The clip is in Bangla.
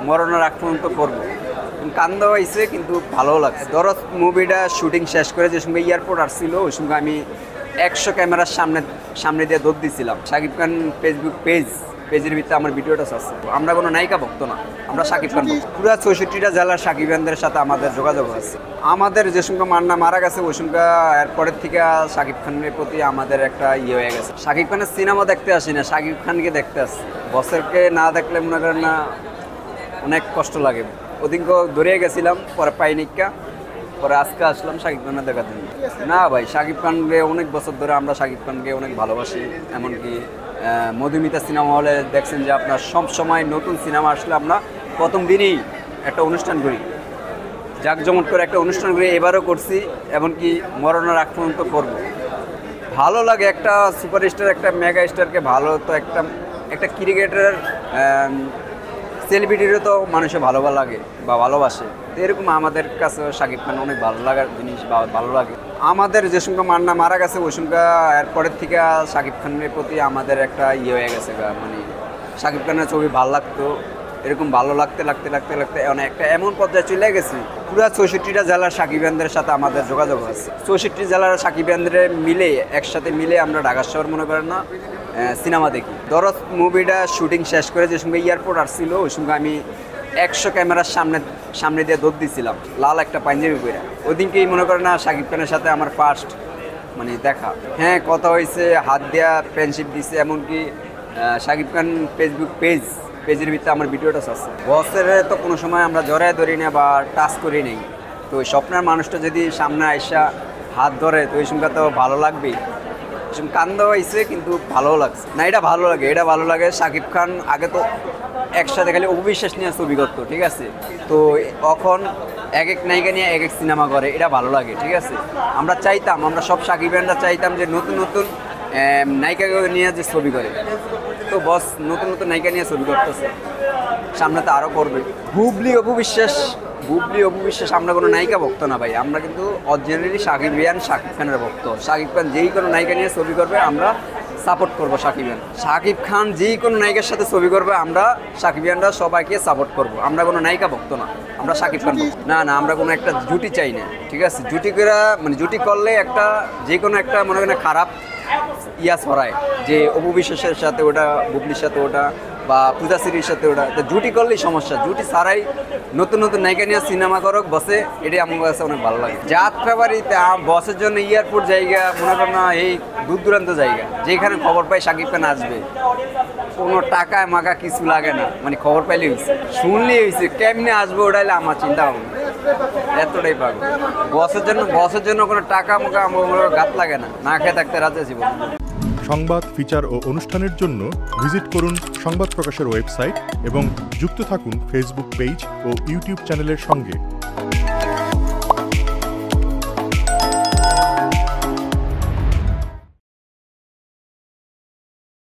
মরণের আগ পর্যন্ত করবো। কান্দা হয়েছে কিন্তু ভালোও লাগছে। ধরো মুভিটা শুটিং শেষ করে যে সঙ্গে এয়ারপোর্ট আসছিল ওই সঙ্গে আমি 100 ক্যামেরার সামনে দিয়ে দৌড় দিয়েছিলাম। শাকিব খান ফেসবুক পেজের ভিতরে আমার ভিডিওটা আছে। আমরা কোনো নায়িকা ভক্ত না, আমরা শাকিব খান ভক্ত। পুরো 64টা জেলার শাকিবানদের সাথে আমাদের যোগাযোগ আছে। আমাদের যে সঙ্গে মান্না মারা গেছে ওই সঙ্গে এরপরের থেকে শাকিব খানের প্রতি আমাদের একটা হয়ে গেছে। শাকিব খানের সিনেমা দেখতে আসি না, শাকিব খানকে দেখতে আসি। বসেরকে না দেখলে মনে করেন না অনেক কষ্ট লাগে। ওদিনকে দৌড়িয়ে গেছিলাম, পরে পাইনিকা, পরে আজকে আসলাম শাকিব খানের দেখার জন্য। না ভাই, শাকিব খানকে অনেক বছর ধরে আমরা শাকিব খানকে অনেক ভালোবাসি। এমনকি মধুমিতা সিনেমা হলে দেখছেন যে আপনার সব সময় নতুন সিনেমা আসলে আমরা প্রথম দিনই একটা অনুষ্ঠান করি, জাঁকজমট করে একটা অনুষ্ঠান করি। এবারও করছি, এমনকি মরণের আগ পর্যন্ত করব। ভালো লাগে একটা সুপারস্টার, একটা মেগা স্টারকে ভালো তো একটা ক্রিকেটার সেলিব্রিটিরও তো মানুষের ভালো লাগে বা ভালোবাসে। তো এরকম আমাদের কাছে শাকিব খান অনেক ভালো লাগার জিনিস বা ভালো লাগে। আমাদের যে সঙ্গে মান্না মারা গেছে ওই সঙ্গে এরপরের থেকে শাকিব খানের প্রতি আমাদের একটা হয়ে গেছে, মানে শাকিব খানের ছবি ভালো লাগতো। এরকম ভালো লাগতে একটা এমন পর্যায়ে চলে গেছি। পুরো 64টা জেলার শাকিবানদের সাথে আমাদের যোগাযোগ আছে। 64 জেলার শাকিবানদের একসাথে মিলে আমরা ঢাকা শহর মনে করেন না সিনেমা দেখি। ধরো মুভিটা শুটিং শেষ করে যে সঙ্গে এয়ারপোর্ট আসছিল ওই সঙ্গে আমি 100 ক্যামেরার সামনে দিয়ে দৌড় দিয়েছিলাম, লাল একটা পাঞ্জাবি পরে। ওই দিনকেই মনে করেন না শাকিব খানের সাথে আমার ফার্স্ট মানে দেখা। হ্যাঁ, কথা হয়েছে, হাত দেওয়া, ফ্রেন্ডশিপ দিছে। এমনকি শাকিব খান ফেসবুক পেজের ভিতরে আমার ভিডিওটা আছে। বসের তো কোনো সময় আমরা জড়ায় ধরি না বা টাচ করি নেই। তো ওই স্বপ্নের মানুষটা যদি সামনে আইসা হাত ধরে তো ওই সঙ্গে তো ভালো লাগবেই। কান্দা হয়েছে কিন্তু ভালোও লাগছে। না, এটা ভালো লাগে। শাকিব খান আগে তো একসাথে খালি অবিশ্বাস নিয়ে ছবি করতো, ঠিক আছে। তো এখন এক নায়িকা নিয়ে এক সিনেমা করে, এটা ভালো লাগে, ঠিক আছে। আমরা সব শাকিবানরা চাইতাম যে নতুন নায়িকা নিয়ে যে ছবি করে। তো বস নতুন নায়িকা নিয়ে ছবি করতেছে, সামনে তো আরও করবে। বুবলি অপু বিশ্বাস আমরা কোনো নায়িকা ভক্ত না ভাই। আমরা কিন্তু অরিজিনালি শাকিব খানের ভক্ত। শাকিব খান যেই কোনো নায়িকা নিয়ে ছবি করবে আমরা সাপোর্ট করবো। শাকিব খান যেই কোনো নায়িকার সাথে ছবি করবে আমরা শাকিবিয়ানরা সবাইকে সাপোর্ট করব। আমরা কোনো নায়িকা ভক্ত না, আমরা শাকিব খান না, আমরা কোনো একটা জুটি চাই না, ঠিক আছে। জুটি করলে যে কোনো একটা মনে করেন খারাপ ছড়ায় যে অপু বিশ্বাসের সাথে ওটা, বুবলির সাথে ওটা, বা পূজা শ্রীর সাথে ওটা। তো জুটি করলেই সমস্যা। জুটি ছাড়াই নতুন নায়িকা নিয়ে সিনেমা করক বসে, এটাই আমার কাছে অনেক ভালো লাগে। যাত্রাবাড়িতে বসের জন্য এয়ারপোর্ট জায়গা মনে করেন না, এই দূর দূরান্ত জায়গা, যেখানে খবর পাই শাকিব খান আসবে, কোনো টাকায় মাকা কিছু লাগে না, মানে খবর পাইলে হয়েছে, শুনলেই হয়েছে। কেমনে আসবে ওটাইলে আমার চিন্তা ভাবনা এতটাই পাগল। বসের জন্য কোনো টাকা মাকা আমার গাত লাগে না, না খেয়ে থাকতে রাজি আছি। সংবাদ, ফিচার ও অনুষ্ঠানের জন্য ভিজিট করুন সংবাদ প্রকাশের ওয়েবসাইট এবং যুক্ত থাকুন ফেসবুক পেজ ও ইউটিউব চ্যানেলের সঙ্গে।